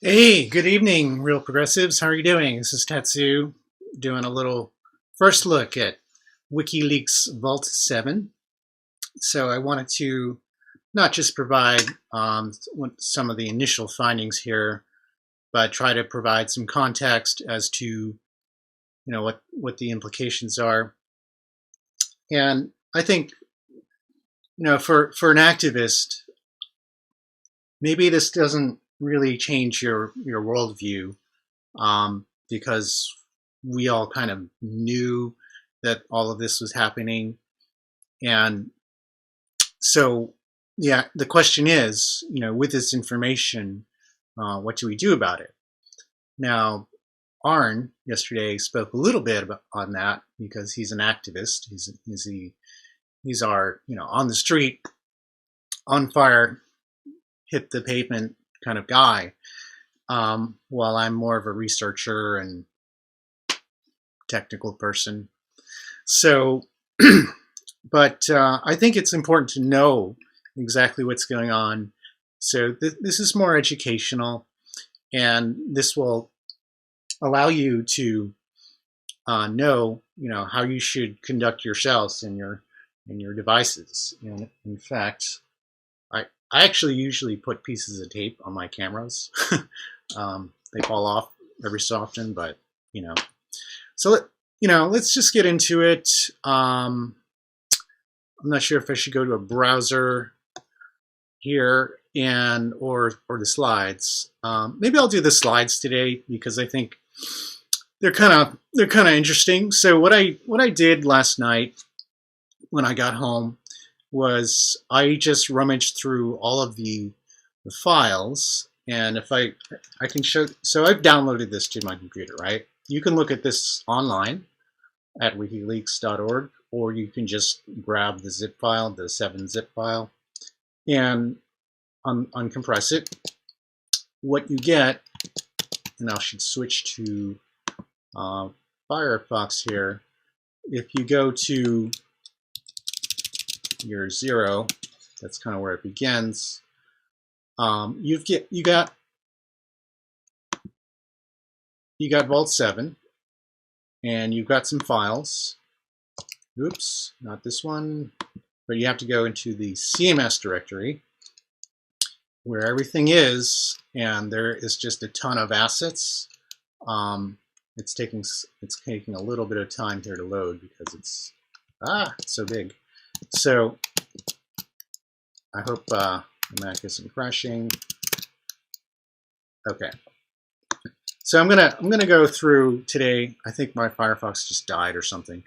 Hey, good evening, real progressives. How are you doing? This is Tatsu doing a little first look at WikiLeaks Vault 7. So I wanted to not just provide some of the initial findings here, but try to provide some context as to what the implications are. And I think for an activist, maybe this doesn't really change your worldview, because we all kind of knew that all of this was happening. And so, yeah, the question is, with this information, what do we do about it? Now, Arn yesterday spoke a little bit on that because he's an activist. He's our on the street, on fire, hit the pavement kind of guy. While I'm more of a researcher and technical person. So, but I think it's important to know exactly what's going on. So this is more educational, and this will allow you to know, how you should conduct yourselves in your devices. And in fact, I actually usually put pieces of tape on my cameras. They fall off every so often, but so let's just get into it. I'm not sure if I should go to a browser here or the slides. Maybe I'll do the slides today because I think they're kind of interesting. So what I did last night when I got home was I just rummaged through all of the files, and if I can show. So I've downloaded this to my computer, right? You can look at this online at wikileaks.org, or you can just grab the zip file, the 7-zip file, and uncompress it. What you get, and I should switch to Firefox here. If you go to your 0, that's kind of where it begins. You got Vault 7, and you've got some files. Oops, not this one, but you have to go into the CMS directory where everything is, and there is just a ton of assets. It's taking a little bit of time here to load because it's so big. So I hope the Mac isn't crashing. Okay. So I'm gonna go through today. I think my Firefox just died or something.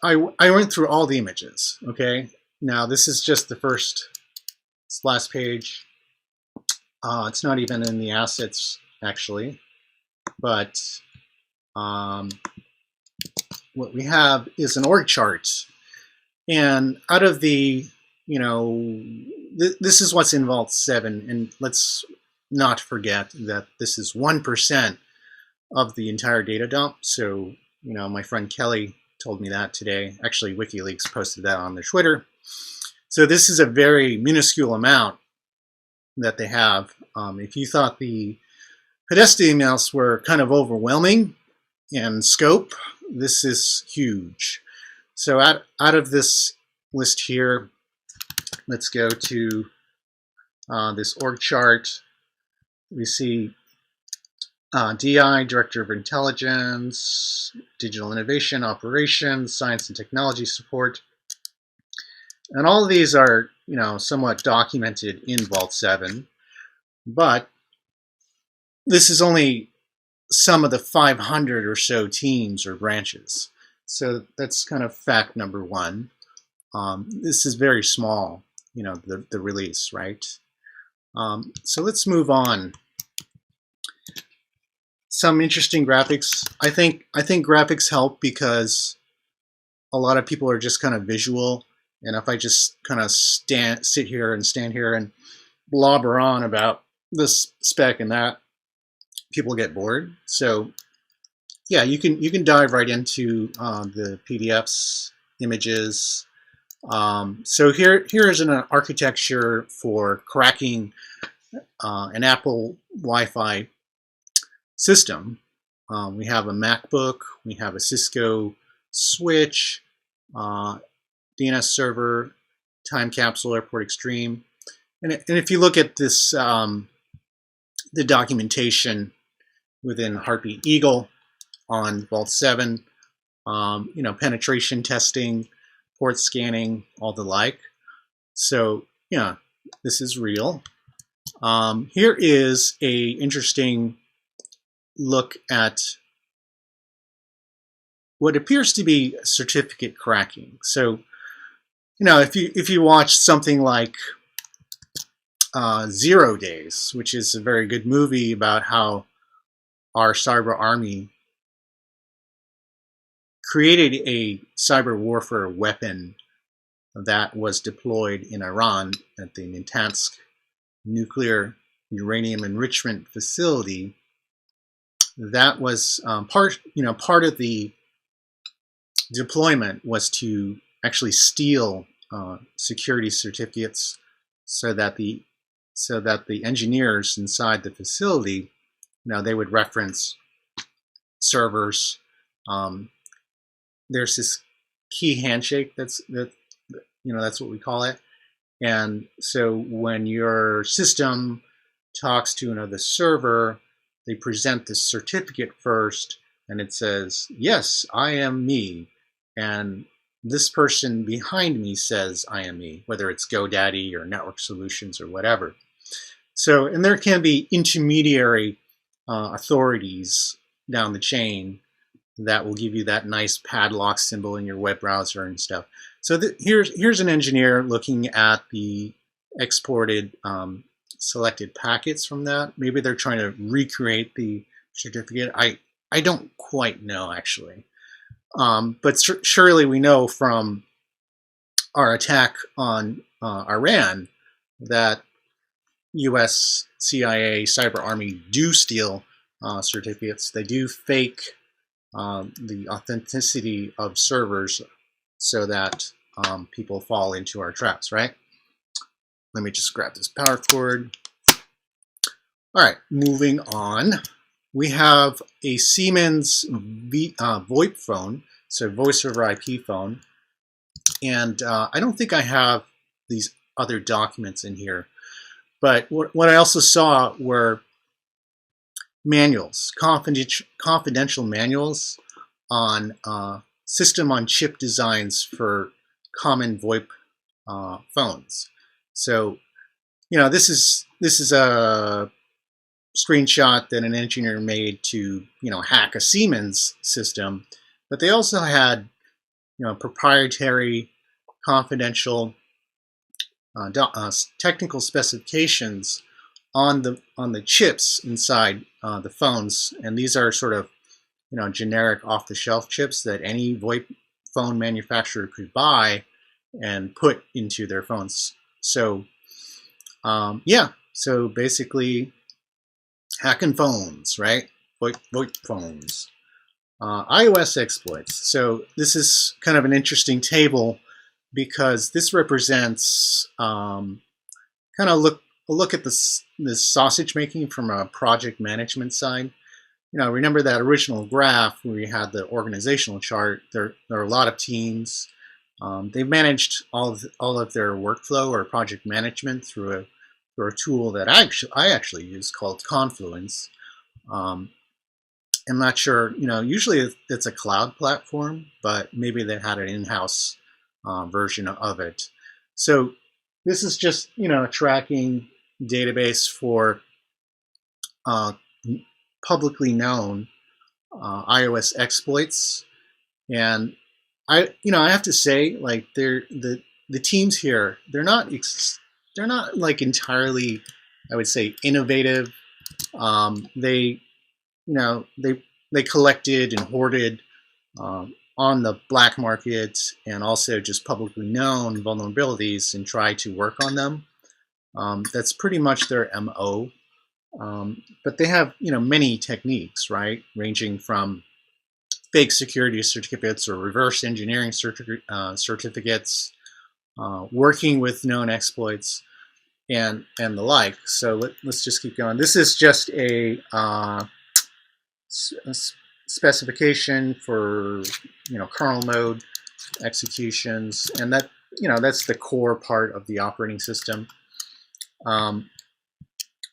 I went through all the images. Okay. Now this is just the last page. It's not even in the assets actually, but what we have is an org chart, and out of the this is what's in Vault 7, and let's not forget that this is 1% of the entire data dump. So, my friend Kelly told me that today. Actually, WikiLeaks posted that on their Twitter. So this is a very minuscule amount that they have. If you thought the Podesta emails were kind of overwhelming in scope, this is huge. So out of this list here, let's go to this org chart. We see DI, Director of Intelligence, Digital Innovation, Operations, Science and Technology Support. And all of these are, somewhat documented in Vault 7, but this is only some of the 500 or so teams or branches. So that's kind of fact number one. This is very small, the release, right? So let's move on. Some interesting graphics. I think graphics help because a lot of people are just kind of visual, and if I just kind of stand here and blabber on about this spec and that, people get bored. So yeah, you can dive right into the PDFs, images. So here is an architecture for cracking an Apple Wi-Fi system. We have a MacBook, we have a Cisco switch, DNS server, time capsule, Airport Extreme. And if you look at this, the documentation within Heartbeat Eagle on Vault 7, penetration testing, port scanning, all the like. So, yeah, this is real. Here is a interesting look at what appears to be certificate cracking. So, if you watch something like 0 Days, which is a very good movie about how our cyber army created a cyber warfare weapon that was deployed in Iran at the Natanz nuclear uranium enrichment facility. That was part of the deployment was to actually steal security certificates so that the engineers inside the facility, they would reference servers. There's this key handshake that's what we call it. And so when your system talks to another server, they present the certificate first, and it says, "Yes, I am me," and this person behind me says, "I am me," whether it's GoDaddy or Network Solutions or whatever. So, and there can be intermediary authorities down the chain that will give you that nice padlock symbol in your web browser and stuff. So here's an engineer looking at the exported selected packets from that. Maybe they're trying to recreate the certificate. I don't quite know, actually. But surely we know from our attack on Iran that US, CIA, cyber army do steal certificates. They do fake the authenticity of servers so that people fall into our traps, right? Let me just grab this power cord. All right, moving on. We have a Siemens VoIP phone, so voice over IP phone. And I don't think I have these other documents in here. But what I also saw were manuals, confidential manuals on system-on-chip designs for common VoIP phones. So, this is a screenshot that an engineer made to hack a Siemens system, but they also had proprietary, confidential technical specifications on the chips inside the phones, and these are sort of generic off-the-shelf chips that any VoIP phone manufacturer could buy and put into their phones. So so basically hacking phones, right? VoIP phones. iOS exploits. So this is kind of an interesting table because this represents kind of a look at this sausage making from a project management side. Remember that original graph where you had the organizational chart. There are a lot of teams. They've managed all of their workflow or project management through a tool that I actually use called Confluence. I'm not sure. Usually it's a cloud platform, but maybe they had an in-house version of it. So this is just a tracking database for publicly known iOS exploits, and I have to say, like, the teams here, they're not like entirely, I would say, innovative. They collected and hoarded on the black market and also just publicly known vulnerabilities and tried to work on them. That's pretty much their MO. But they have many techniques, right, ranging from fake security certificates or reverse engineering certificates, working with known exploits. and the like. So let's just keep going. This is just a specification for kernel mode executions, and that's the core part of the operating system.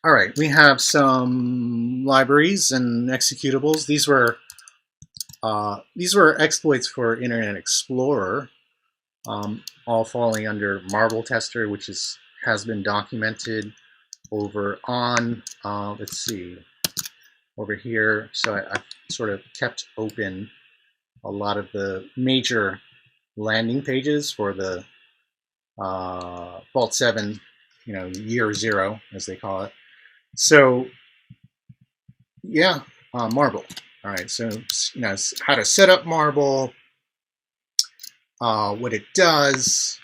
All right, we have some libraries and executables. These were exploits for Internet Explorer, all falling under Marble Tester, which has been documented over on, let's see, over here. So I've sort of kept open a lot of the major landing pages for the Vault 7, year 0, as they call it. So, yeah, Marble. All right, so, how to set up Marble, what it does,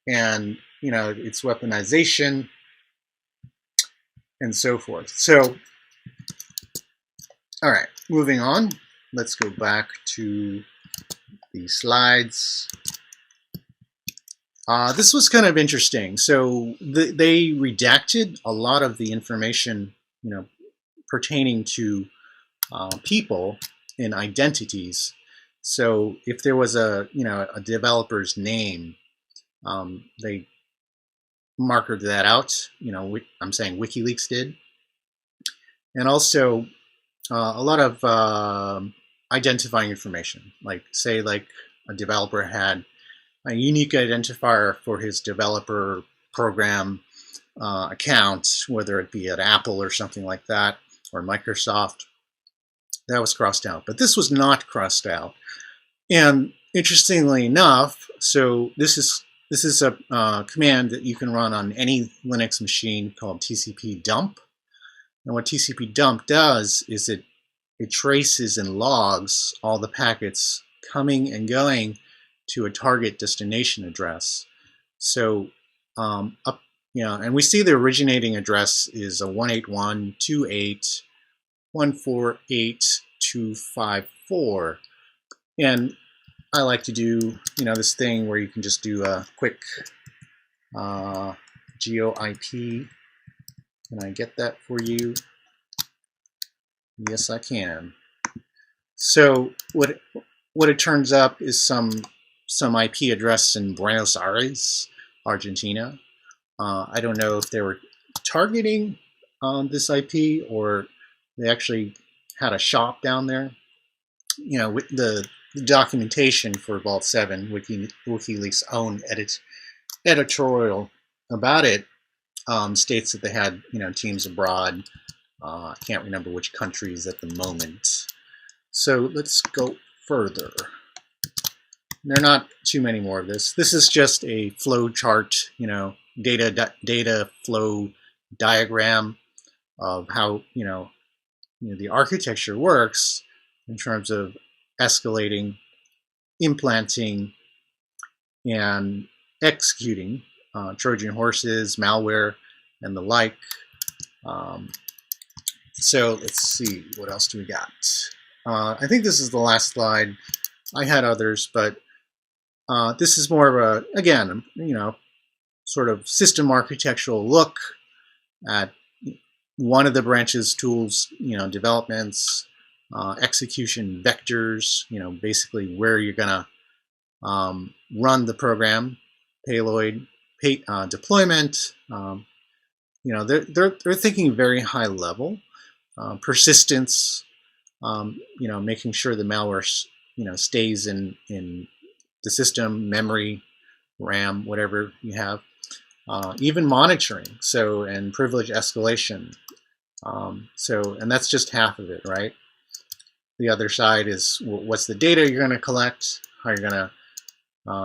and, its weaponization, and so forth. So, all right, moving on. Let's go back to the slides. This was kind of interesting. So they redacted a lot of the information, pertaining to people and identities. So if there was a developer's name, they markered that out. I'm saying WikiLeaks did, and also a lot of identifying information, like a developer had a unique identifier for his developer program account, whether it be at Apple or something like that, or Microsoft. That was crossed out, but this was not crossed out. And interestingly enough, so this is a command that you can run on any Linux machine called TCP dump. And what TCP dump does is it traces and logs all the packets coming and going to a target destination address. So and we see the originating address is a 181.28.148.254, and I like to do this thing where you can just do a quick GeoIP. Can I get that for you? Yes, I can. So what it turns up is some IP address in Buenos Aires, Argentina. I don't know if they were targeting this IP or they actually had a shop down there. With the documentation for Vault 7, WikiLeaks' own editorial about it states that they had teams abroad. I can't remember which countries at the moment. So let's go further. There are not too many more of this. This is just a flow chart, data flow diagram of how the architecture works in terms of escalating, implanting, and executing Trojan horses, malware, and the like. So let's see, what else do we got? I think this is the last slide. I had others, but this is more of a, again, sort of system architectural look at one of the branch's tools, developments, execution vectors, basically where you're gonna run the program, payload, deployment. They're thinking very high level, persistence. Making sure the malware stays in the system, memory, RAM, whatever you have. Even monitoring, and privilege escalation. And that's just half of it, right? The other side is what's the data you're going to collect, how you're going to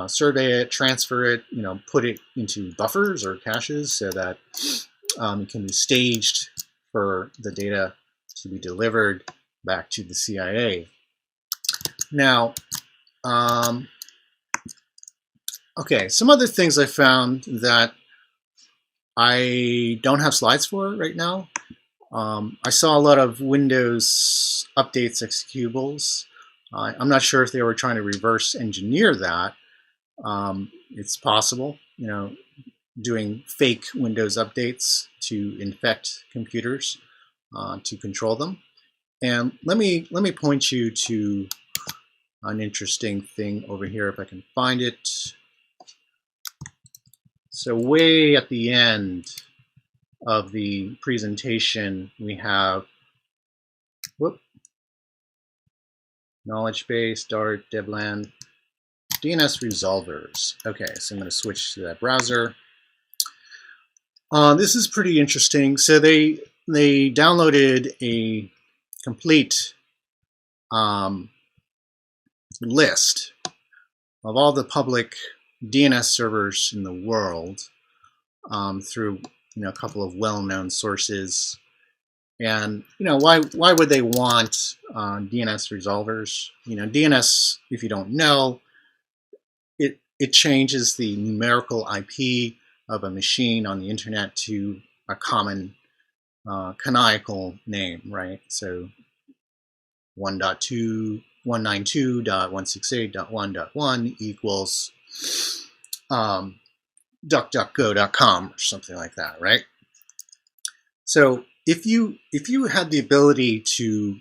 survey it, transfer it, put it into buffers or caches so that it can be staged for the data to be delivered back to the CIA. Now, okay, some other things I found that I don't have slides for right now. I saw a lot of Windows updates executables. I'm not sure if they were trying to reverse engineer that. It's possible. doing fake Windows updates to infect computers to control them. And let me point you to an interesting thing over here if I can find it. So way at the end of the presentation, we have knowledge base, Dart, Devland, DNS resolvers. Okay, so I'm going to switch to that browser. This is pretty interesting. So they downloaded a complete list of all the public DNS servers in the world through a couple of well-known sources. And why would they want DNS resolvers? DNS, if you don't know, it changes the numerical IP of a machine on the internet to a common canonical name, right? So 1.2.192.168.1.1 equals duckduckgo.com or something like that, right? So if you had the ability to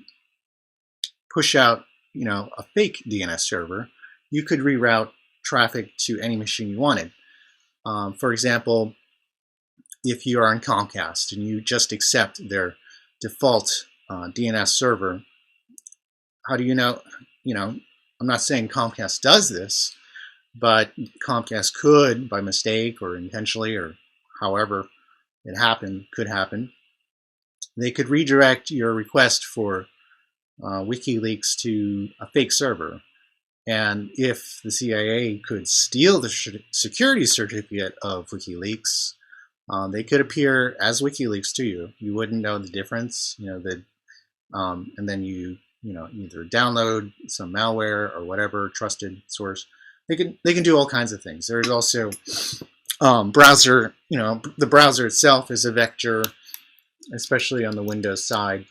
push out a fake DNS server, you could reroute traffic to any machine you wanted. For example, if you are on Comcast and you just accept their default DNS server, how do you know? I'm not saying Comcast does this, but Comcast could, by mistake or intentionally or however it could happen. They could redirect your request for WikiLeaks to a fake server. And if the CIA could steal the security certificate of WikiLeaks, they could appear as WikiLeaks to you. You wouldn't know the difference, and then you either download some malware or whatever trusted source. They can do all kinds of things. There's also browser. The browser itself is a vector, especially on the Windows side.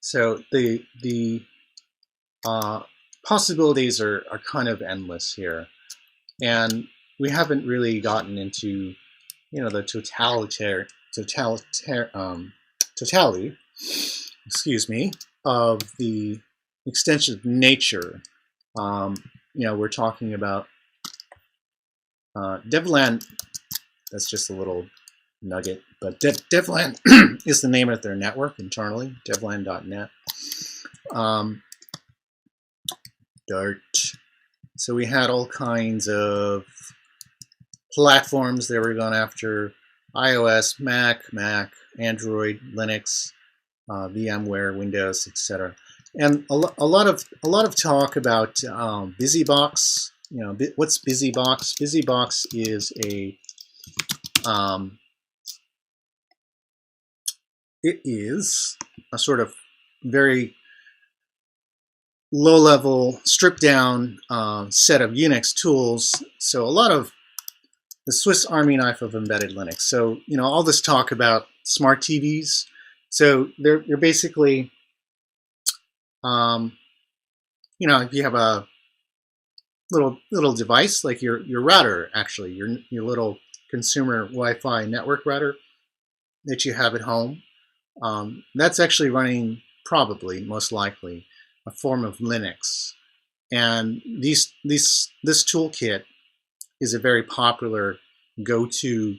So the possibilities are kind of endless here, and we haven't really gotten into the totality, excuse me, of the extensive nature. We're talking about Devland. That's just a little nugget, but Devland is the name of their network internally, devland.net. Dart. So we had all kinds of platforms they were going after: iOS, Mac, Android, Linux, VMware, Windows, etc. And a lot of talk about BusyBox. What's BusyBox? BusyBox is it is a sort of very low-level, stripped-down set of Unix tools. So a lot of the Swiss Army knife of embedded Linux. So all this talk about smart TVs. So they're basically, if you have a little device like your router, actually your little consumer Wi-Fi network router that you have at home, that's actually running probably most likely a form of Linux. And this toolkit is a very popular go-to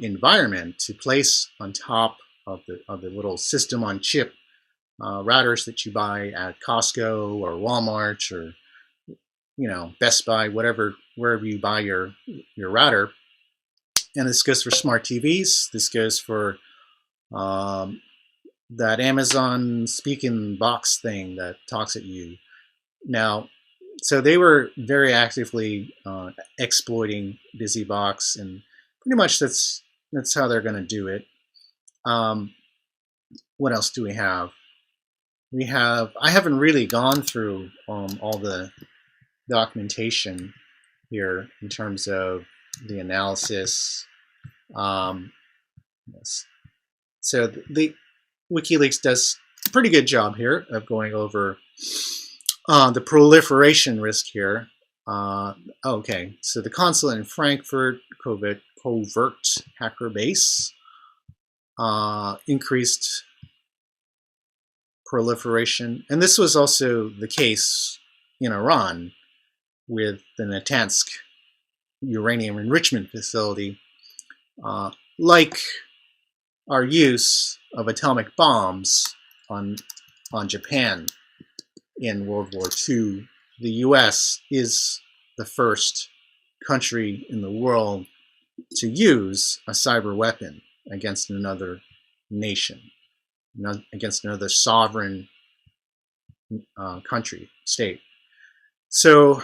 environment to place on top of the little system on chip routers that you buy at Costco or Walmart or Best Buy, wherever you buy your router. And this goes for smart TVs. This goes for that Amazon speaking box thing that talks at you. Now, so they were very actively exploiting BusyBox, and pretty much that's how they're going to do it. What else do we have? I haven't really gone through all the documentation here in terms of the analysis. Yes. So the WikiLeaks does a pretty good job here of going over the proliferation risk here. Okay, so the consulate in Frankfurt, covert hacker base, increased proliferation. And this was also the case in Iran with the Natanz uranium enrichment facility. Like our use of atomic bombs on Japan in World War II, the US is the first country in the world to use a cyber weapon against another nation, against another sovereign country, state. So,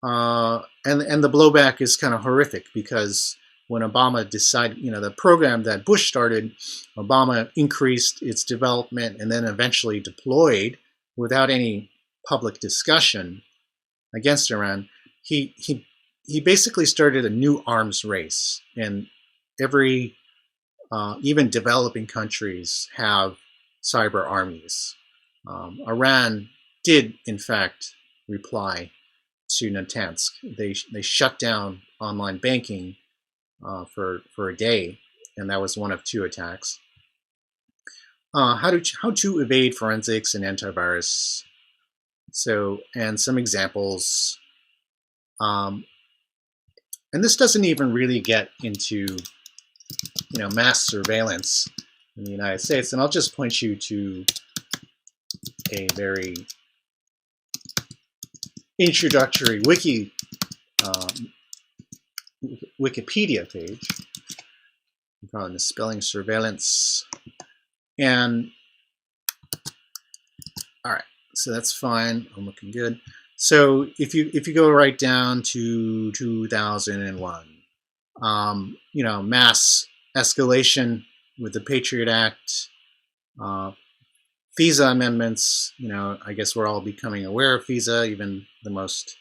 and the blowback is kind of horrific, because when Obama decided, the program that Bush started, Obama increased its development and then eventually deployed without any public discussion against Iran. He basically started a new arms race, and every even developing countries have cyber armies. Iran did, in fact, reply to Natanz. They shut down online banking for a day, and that was one of 2 attacks. How to evade forensics and antivirus. So, and some examples. And this doesn't even really get into mass surveillance in the United States. And I'll just point you to a very introductory Wikipedia page. I'm probably misspelling surveillance. And all right, so that's fine. I'm looking good. So if you go right down to 2001, mass escalation with the Patriot Act, FISA amendments. I guess we're all becoming aware of FISA, even the most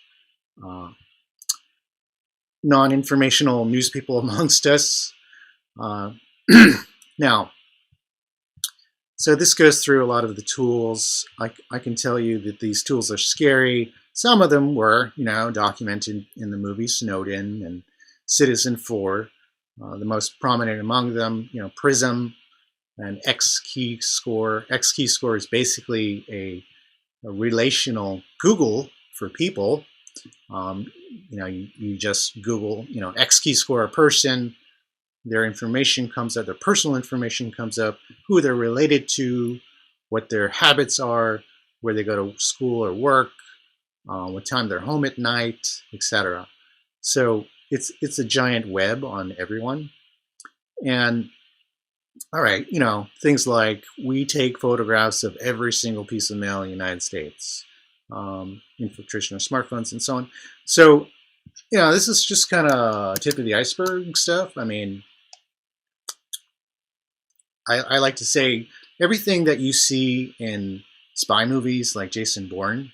non-informational news people amongst us. Now, so this goes through a lot of the tools. I can tell you that these tools are scary. Some of them were, documented in the movie Snowden and Citizen4. The most prominent among them, PRISM and X-Keyscore. X-Keyscore is basically a relational Google for people. You just Google, X-Keyscore a person, their information comes up, their personal information comes up, who they're related to, what their habits are, where they go to school or work, what time they're home at night, etc. So it's a giant web on everyone. And all right, things like we take photographs of every single piece of mail in the United States, infiltration of smartphones and so on. So, this is just kind of tip of the iceberg stuff. I mean, I like to say everything that you see in spy movies like Jason Bourne,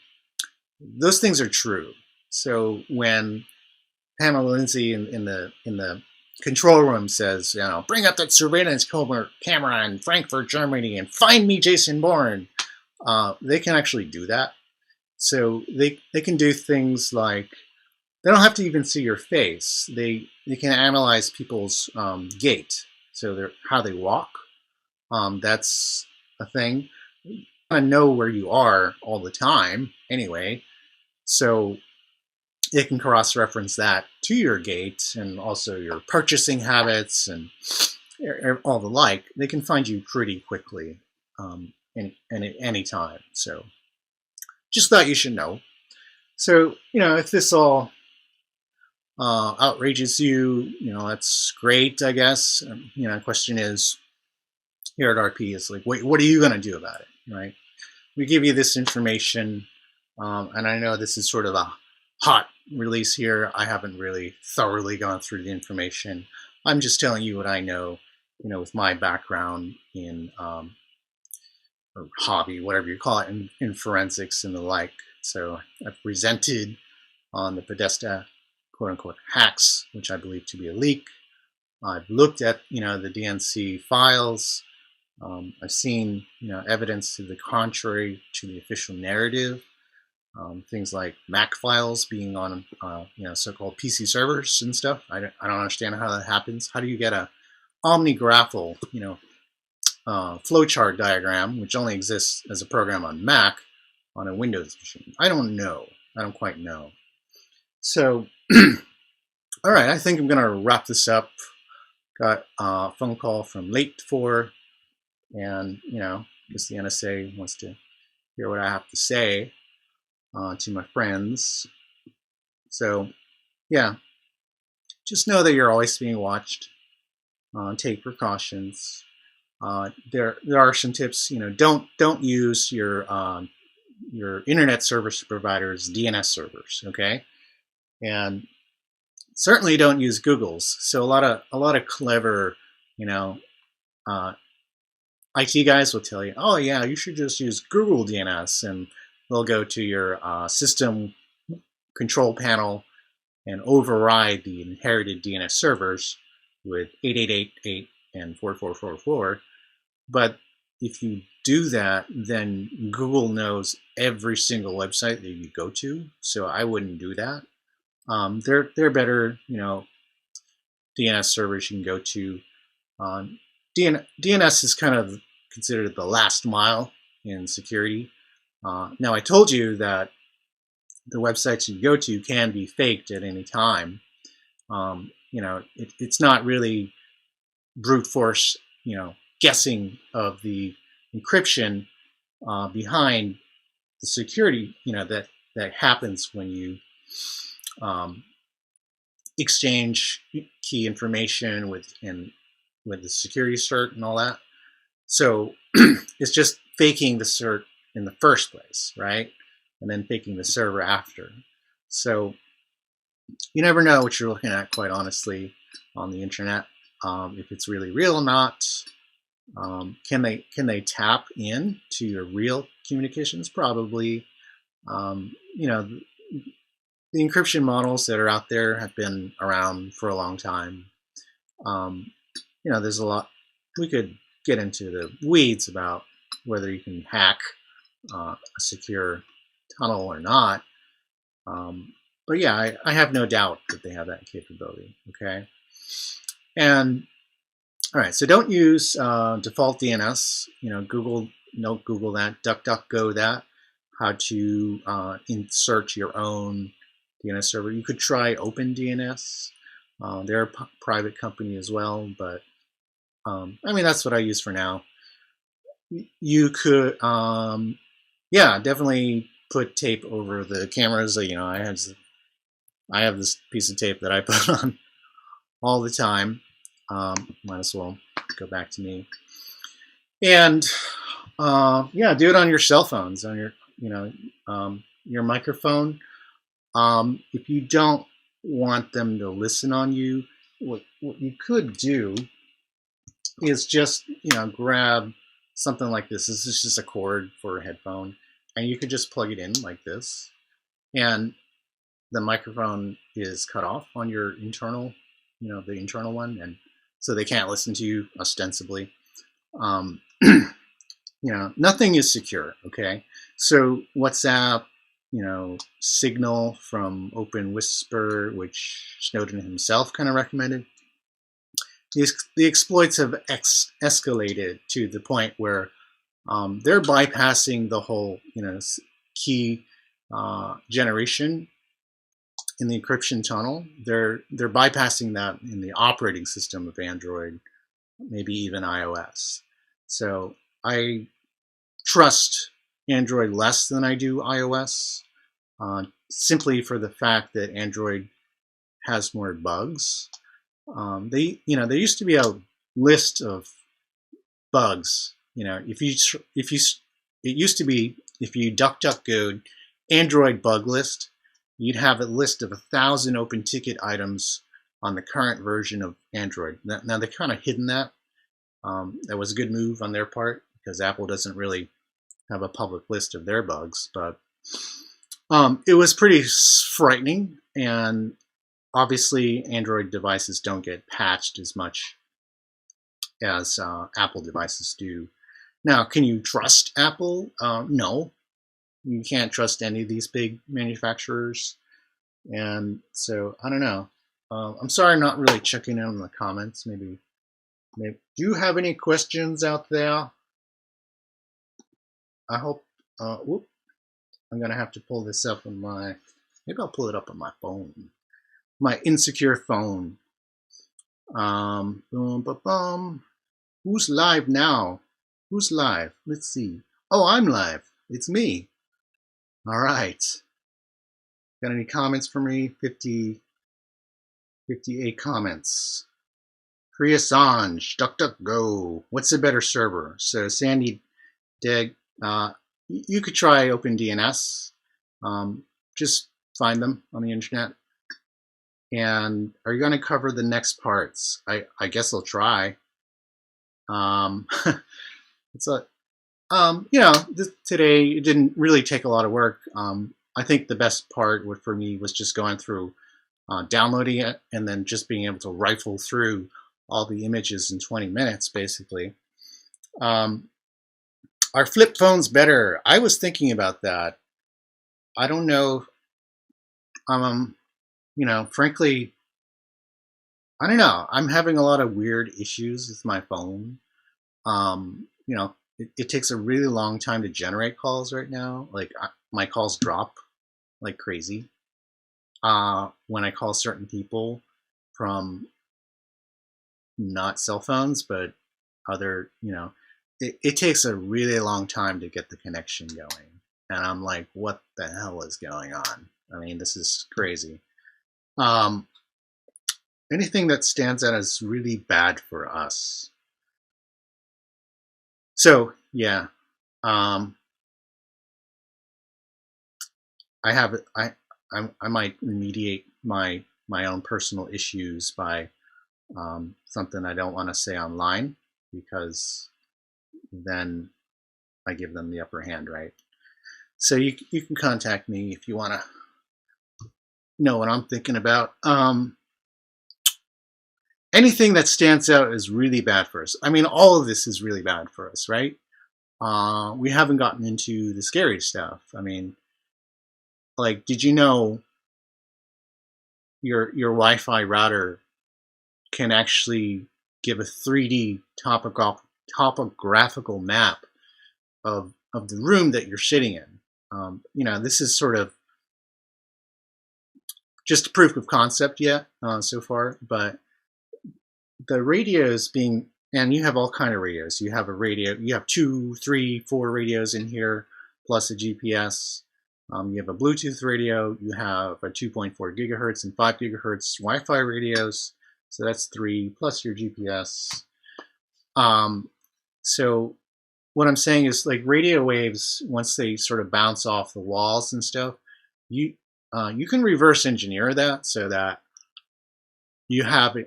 those things are true. So when Pamela Lindsay in the control room says, bring up that surveillance camera in Frankfurt, Germany, and find me Jason Bourne, they can actually do that. So they can do things like, they don't have to even see your face. They can analyze people's gait, so how they walk. That's a thing. You want to know where you are all the time anyway, so they can cross-reference that to your gait and also your purchasing habits and all the like. They can find you pretty quickly and at any time. So just thought you should know. So, if this all outrages you, that's great, I guess. The question is, here at RP is like, what are you going to do about it, right? We give you this information, and I know this is sort of a hot release here. I haven't really thoroughly gone through the information. I'm just telling you what I know, with my background in, or hobby, whatever you call it, in forensics and the like. So I've presented on the Podesta quote-unquote hacks, which I believe to be a leak. I've looked at, the DNC files. I've seen, evidence to the contrary to the official narrative. things like Mac files being on so-called PC servers and stuff. I don't understand how that happens. How do you get a omnigraphal flowchart diagram, which only exists as a program on Mac, on a Windows machine? I don't know. I don't quite know. So, all right, I think I'm going to wrap this up. Got a phone call from late 4, and I guess the NSA wants to hear what I have to say to my friends. So, yeah, just know that you're always being watched. Take precautions. There are some tips. Don't use your internet service provider's DNS servers. Okay, and certainly don't use Google's. So a lot of clever, IT guys will tell you, oh yeah, you should just use Google DNS, and they'll go to your system control panel and override the inherited DNS servers with 8888 and 4444. But if you do that, then Google knows every single website that you go to. So I wouldn't do that. They're better, DNS servers you can go to. DNS is kind of considered the last mile in security. Now, I told you that the websites you go to can be faked at any time. It's not really brute force, guessing of the encryption behind the security, that happens when you exchange key information with the security cert and all that. So it's just faking the cert in the first place, right? And then faking the server after. So you never know what you're looking at, quite honestly, on the internet. If it's really real or not. Can they tap in to your real communications? Probably. The encryption models that are out there have been around for a long time. There's a lot. We could get into the weeds about whether you can hack a secure tunnel or not. But yeah, I have no doubt that they have that capability. Okay, and all right, so don't use default DNS. Google that, DuckDuckGo that. How to insert your own DNS server. You could try OpenDNS. They're a private company as well, but that's what I use for now. You could, definitely put tape over the cameras. I have this piece of tape that I put on all the time. Might as well go back to me. And do it on your cell phones, on your microphone. If you don't want them to listen on you, what you could do is just grab something like this. This is just a cord for a headphone, and you could just plug it in like this, and the microphone is cut off on your internal, the internal one, and so they can't listen to you ostensibly. Nothing is secure. Okay, so WhatsApp, Signal from OpenWhisper, which Snowden himself kind of recommended. The exploits have escalated to the point where they're bypassing the whole, key generation in the encryption tunnel. They're bypassing that in the operating system of Android, maybe even iOS. So I trust Android less than I do iOS, simply for the fact that Android has more bugs. There used to be a list of bugs. It used to be, if you DuckDuckGo'd Android bug list, you'd have a list of 1,000 open ticket items on the current version of Android. Now they've kind of hidden that. That was a good move on their part, because Apple doesn't really have a public list of their bugs, but it was pretty frightening. And obviously, Android devices don't get patched as much as Apple devices do. Now, can you trust Apple? No. you can't trust any of these big manufacturers. And so I don't know. I'm sorry, I'm not really checking in on the comments. Maybe. Do you have any questions out there? I hope. Whoop, I'm gonna have to pull this up on my. Maybe I'll pull it up on my phone, my insecure phone. Boom, ba, bum. Who's live now? Who's live? Let's see. Oh, I'm live. It's me. All right. Got any comments for me? 58 comments. Free Assange, DuckDuckGo. What's a better server? So Sandy Dig, you could try OpenDNS. Just find them on the internet. And are you going to cover the next parts? I guess I'll try. It's a, today it didn't really take a lot of work. I think the best part for me was just going through downloading it and then just being able to rifle through all the images in 20 minutes, basically. Are flip phones better? I was thinking about that. I don't know. Frankly, I don't know. I'm having a lot of weird issues with my phone. It takes a really long time to generate calls right now. Like my calls drop like crazy when I call certain people from not cell phones, but other, it takes a really long time to get the connection going. And I'm like, what the hell is going on? I mean, this is crazy. Anything that stands out as really bad for us. So, yeah. I might remediate my own personal issues by something I don't want to say online, because then I give them the upper hand, right? So you can contact me if you want to know what I'm thinking about. Anything that stands out is really bad for us. I mean, all of this is really bad for us, right? We haven't gotten into the scary stuff. I mean, like, did you know your Wi-Fi router can actually give a 3D topographical map of the room that you're sitting in? This is sort of just a proof of concept yet so far, but the radios being, and you have all kind of radios. You have a radio, you have 2, 3, 4 radios in here, plus a GPS. You have a Bluetooth radio, you have a 2.4 gigahertz and 5 gigahertz Wi-Fi radios. So that's 3 plus your GPS. So what I'm saying is, like, radio waves, once they sort of bounce off the walls and stuff, you can reverse engineer that so that you have a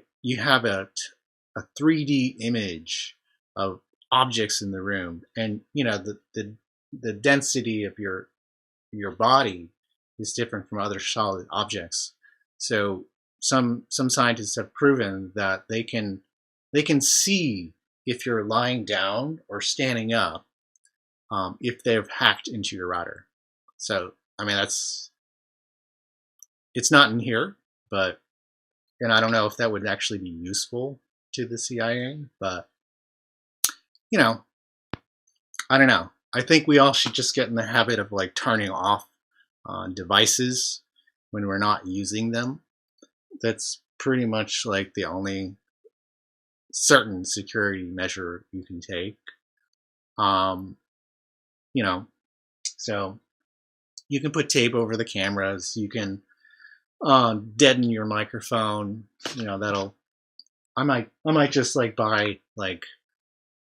3D image of objects in the room, and the density of your body is different from other solid objects. So some scientists have proven that they can see if you're lying down or standing up if they've hacked into your router. So I mean, it's not in here, but, and I don't know if that would actually be useful to the CIA, but I don't know. I think we all should just get in the habit of like turning off devices when we're not using them. That's pretty much like the only certain security measure you can take. So you can put tape over the cameras. You can deaden your microphone. That'll. I might just like buy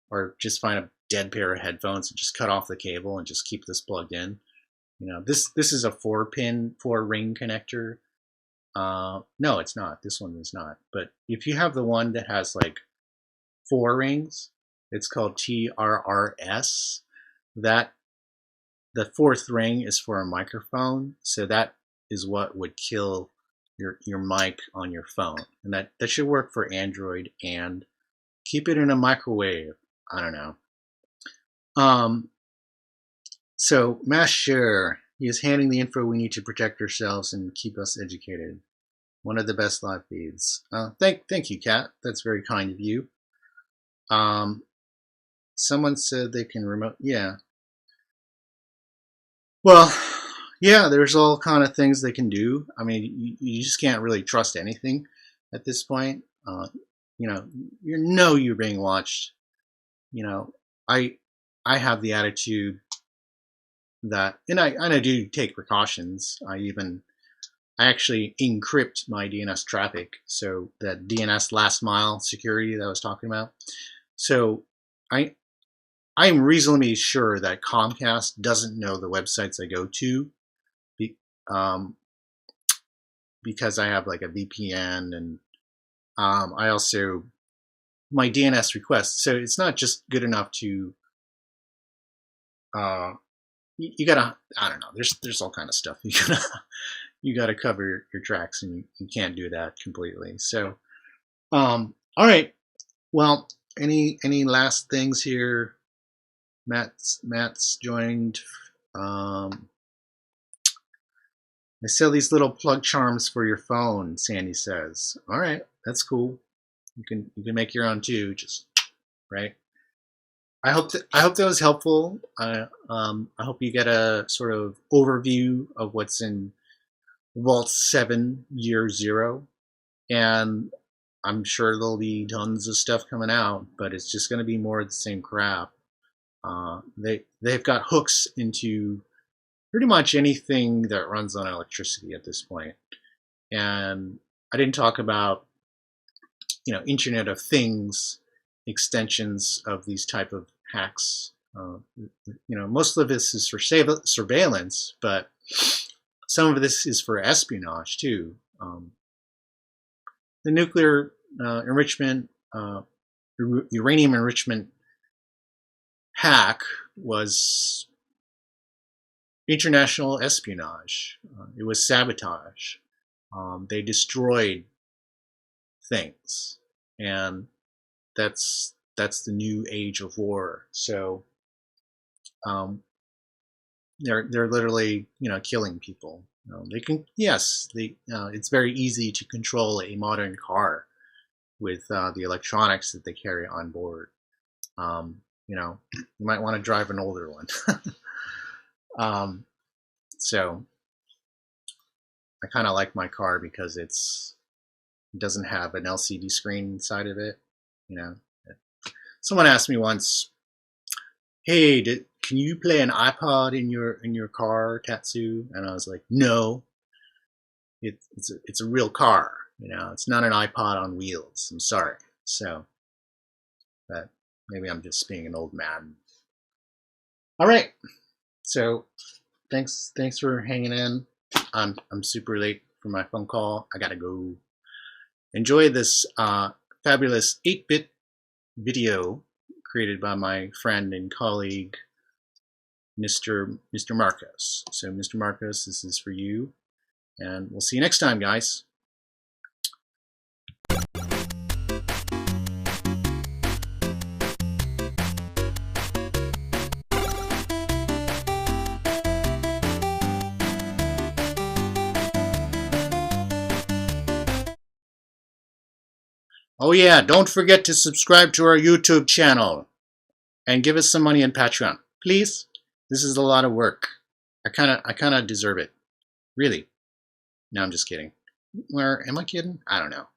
or just find a dead pair of headphones and just cut off the cable and just keep this plugged in. This is a 4-ring connector. No, it's not. This one is not. But if you have the one that has like 4 rings, it's called TRRS. That the 4th ring is for a microphone, so that is what would kill your mic on your phone, and that should work for Android. And keep it in a microwave. I don't know. So, mass share. He is handing the info we need to protect ourselves and keep us educated. One of the best live feeds. Thank you, Kat. That's very kind of you. Someone said they can remote. Yeah. Well, yeah. There's all kind of things they can do. I mean, you just can't really trust anything at this point. You know you're being watched. You know, I have the attitude that, and I do take precautions. I actually encrypt my DNS traffic, so that DNS last mile security that I was talking about. So I'm reasonably sure that Comcast doesn't know the websites I go to, um, because I have like a VPN, and I also my DNS requests. So it's not just good enough to you gotta, I don't know. There's all kind of stuff you gotta cover your tracks, and you can't do that completely. So all right. Well, any last things here? Matt's joined. I sell these little plug charms for your phone, Sandy says. All right, that's cool. You can make your own too, just right. I hope that was helpful. I hope you get a sort of overview of what's in Vault 7 Year 0, and I'm sure there'll be tons of stuff coming out, but it's just going to be more of the same crap. They've got hooks into pretty much anything that runs on electricity at this point. And I didn't talk about, Internet of Things extensions of these type of hacks. Most of this is for surveillance, but some of this is for espionage too. The nuclear enrichment, uranium enrichment hack was international espionage. It was sabotage. They destroyed things, and that's the new age of war. So they're literally killing people. They can, yes, it's very easy to control a modern car with the electronics that they carry on board. You might want to drive an older one. So I kind of like my car because it doesn't have an LCD screen inside of it. Someone asked me once, "Hey, can you play an iPod in your car, Tatsu?" And I was like, "No, it's a real car. It's not an iPod on wheels. I'm sorry." So, but maybe I'm just being an old man. All right. So, thanks for hanging in. I'm super late for my phone call. I gotta go. Enjoy this fabulous 8-bit video created by my friend and colleague, Mr. Marcos. So, Mr. Marcos, this is for you, and we'll see you next time, guys. Oh yeah, don't forget to subscribe to our YouTube channel and give us some money on Patreon, please. This is a lot of work. I kind of deserve it. Really. No, I'm just kidding. Or am I kidding? I don't know.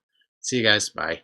See you guys. Bye.